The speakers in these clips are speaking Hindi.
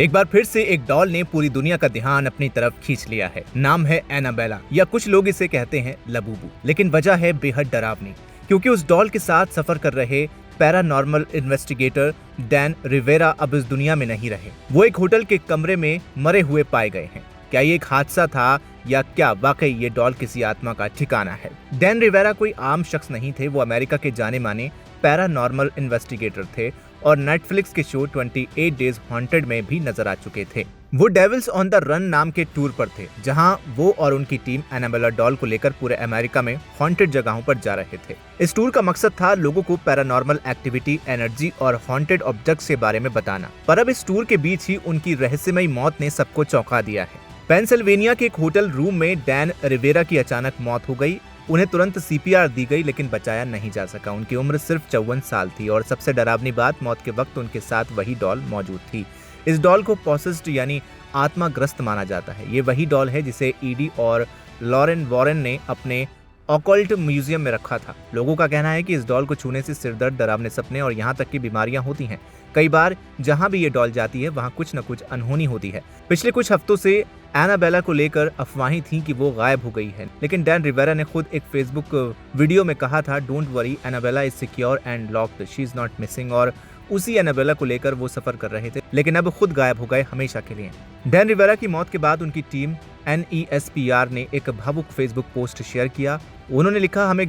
एक बार फिर से एक डॉल ने पूरी दुनिया का ध्यान अपनी तरफ खींच लिया है। नाम है एनाबेला, या कुछ लोग इसे कहते हैं लबूबू। लेकिन वजह है बेहद डरावनी, क्योंकि उस डॉल के साथ सफर कर रहे पैरानॉर्मल इन्वेस्टिगेटर डैन रिवेरा अब इस दुनिया में नहीं रहे। वो एक होटल के कमरे में मरे हुए पाए गए हैं। क्या ये एक हादसा था या क्या वाकई ये डॉल किसी आत्मा का ठिकाना है? डैन रिवेरा कोई आम शख्स नहीं थे। वो अमेरिका के जाने माने पैरानॉर्मल इन्वेस्टिगेटर थे और नेटफ्लिक्स के शो 28 डेज हॉन्टेड में भी नजर आ चुके थे। वो डेविल्स ऑन द रन नाम के टूर पर थे, जहां वो और उनकी टीम एनाबेला डॉल को लेकर पूरे अमेरिका में हॉन्टेड जगहों पर जा रहे थे। इस टूर का मकसद था लोगों को पैरानॉर्मल एक्टिविटी, एनर्जी और हॉन्टेड ऑब्जेक्ट्स के बारे में बताना। पर अब इस टूर के बीच ही उनकी रहस्यमयी मौत ने सबको चौंका दिया है। पेंसिल्वेनिया के एक होटल रूम में डैन रिवेरा की अचानक मौत हो गई। उन्हें तुरंत CPR दी गई, लेकिन बचाया नहीं जा सका। उनकी उम्र सिर्फ 54 साल थी और सबसे डरावनी बात, मौत के वक्त उनके साथ वही डॉल मौजूद थी। इस डॉल को पॉसेस्ड यानी आत्माग्रस्त माना जाता है। ये वही डॉल है जिसे ED और लॉरेन वॉरेन ने अपने ऑकल्ट म्यूजियम में रखा था। लोगों का कहना है कि इस डॉल को छूने से सिरदर्द, डरावने सपने और यहाँ तक की बीमारियां होती हैं। कई बार जहां भी ये डॉल जाती है वहां कुछ न कुछ अनहोनी होती है। पिछले कुछ हफ्तों से एनाबेला को लेकर अफवाहें थीं कि वो गायब हो गई है, लेकिन डैन रिवेरा ने खुद एक फेसबुक वीडियो में कहा था, don't worry, Annabella is secure and locked, she is not missing. और उसी एनाबेला को लेकर वो सफर कर रहे थे, लेकिन अब खुद गायब हो गए हमेशा के लिए। डैन रिवेरा की मौत के बाद उनकी टीम NESPR ने एक भावुक फेसबुक पोस्ट शेयर किया। उन्होंने लिखा, हम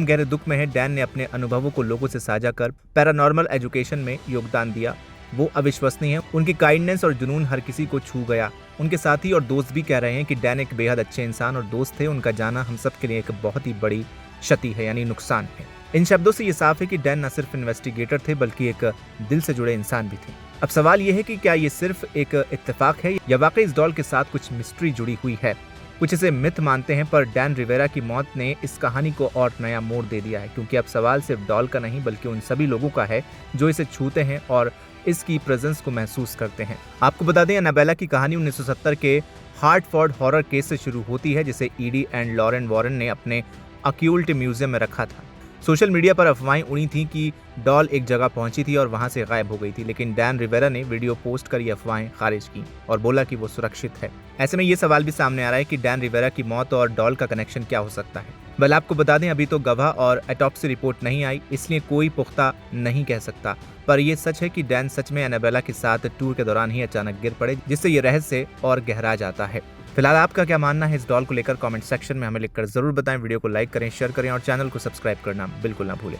गहरे दुख में हैं। डैन ने अपने अनुभवों को लोगों से साझा कर पैरानॉर्मल एजुकेशन में योगदान दिया। वो अविश्वसनीय है। उनकी काइंडनेस और जुनून हर किसी को छू गया। उनके साथी और दोस्त भी कह रहे हैं कि डैन एक बेहद अच्छे इंसान और दोस्त थे। उनका जाना हम सब के लिए एक बहुत ही बड़ी क्षति है, यानी नुकसान है। इन शब्दों से ये साफ है कि डैन न सिर्फ इन्वेस्टिगेटर थे, बल्कि एक दिल से जुड़े इंसान भी थे। अब सवाल ये है कि क्या ये सिर्फ एक इत्तेफाक है या वाकई इस डॉल के साथ कुछ मिस्ट्री जुड़ी हुई है। कुछ इसे मिथ मानते हैं, पर डैन रिवेरा की मौत ने इस कहानी को और नया मोड़ दे दिया है, क्योंकि अब सवाल सिर्फ डॉल का नहीं बल्कि उन सभी लोगों का है जो इसे छूते हैं और इसकी प्रेजेंस को महसूस करते हैं। आपको बता दें, एनाबेला की कहानी 1970 के हार्टफोर्ड हॉरर केस से शुरू होती है, जिसे ED एंड लॉरेन वॉरेन ने अपने अक्यूल्ट म्यूजियम में रखा था। सोशल मीडिया पर अफवाहें उड़ी थीं कि डॉल एक जगह पहुंची थी और वहां से गायब हो गई थी, लेकिन डैन रिवेरा ने वीडियो पोस्ट कर ये अफवाहें खारिज की और बोला कि वो सुरक्षित है। ऐसे में ये सवाल भी सामने आ रहा है कि डैन रिवेरा की मौत और डॉल का कनेक्शन क्या हो सकता है। बल आपको बता दें, अभी तो गवाह और ऑटोप्सी रिपोर्ट नहीं आई, इसलिए कोई पुख्ता नहीं कह सकता। पर यह सच है कि डैन सच में एनाबेला के साथ टूर के दौरान ही अचानक गिर पड़े, जिससे ये रहस्य और गहरा जाता है। फिलहाल आपका क्या मानना है इस डॉल को लेकर? कमेंट सेक्शन में हमें लिखकर जरूर बताएं। वीडियो को लाइक करें, शेयर करें और चैनल को सब्सक्राइब करना बिल्कुल ना भूलें।